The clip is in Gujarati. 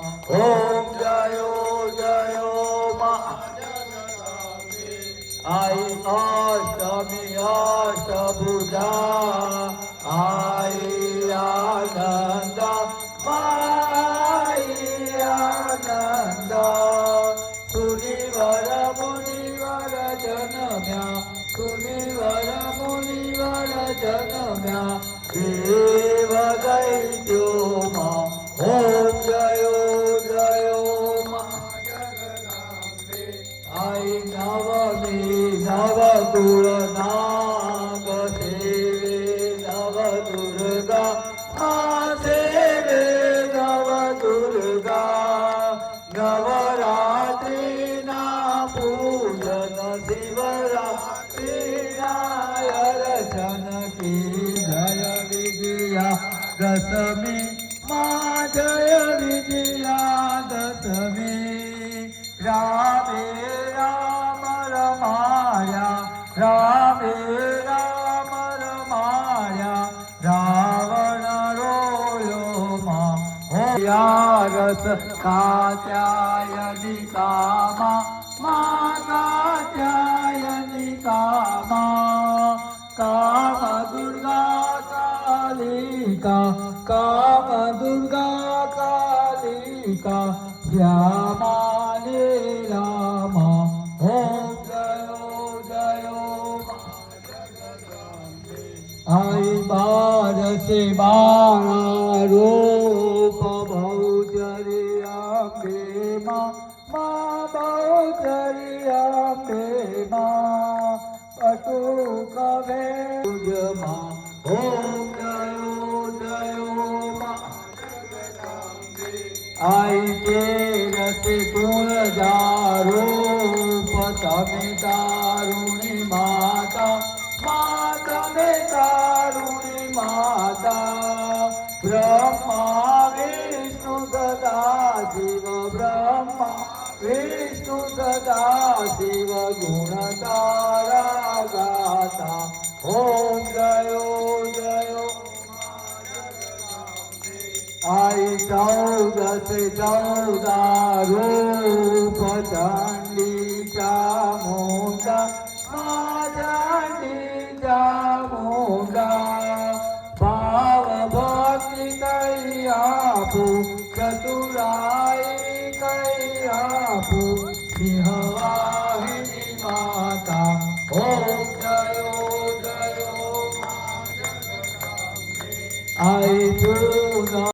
ઓમ જયો જયો મા આઈ અષ્ટમી અષ્ટભુજા આઈ આનંદ માઈ આનંદ સુનિવર મુનિવર જન્મ્યા સુનિવર મુનિવર જન્મ્યા દેવ દૈત્યોમાં ઓમ જયો જયો મા આઈ નવમી નવકુળ નાગ સેવે નવ દુર્ગા આ સેવે નવ દુર્ગા નવરાત્રિના પૂજન શિવરાત્રિના અર્ચન કી જય વિજયા દશમી મા જય વિજયા દશમી રામે રામ રમાયા રામે રામ રમાયા રાવણ રોયો માં હોયારસ કાત્યાયની કામા મા કાત્યાયની કામા કામ દુર્ગા કાલિકા કામ દુર્ગા કાલિકા શ્યામા ને રામા ઓમ જયો જયો આઈ બારસે બારા રૂપ બહુચર્યા પ્રેમા મા બહુચર્યા પ્રેમા પટુક વેજમા ઓમ જયો જયો આઈ તેરસે તુલજારૂપ તમે તારુણી માતા મા તમે તારુણી માતા બ્રહ્મા વિષ્ણુ સદા શિવ બ્રહ્મા વિષ્ણુ સદા શિવ ગુણ તારા ગાતા ઓમ જયો જયો આઈ ચૌદસે ચૌદા રૂપ ચંડી ચામુંડા મા ચંડી ચામુંડા ભાવ ભક્તિ કઈ આપું ચતુરાઈ કઈ આપું સિંહવાહિની માતા ઓમ જયો જયો આઈ પૂર્ણ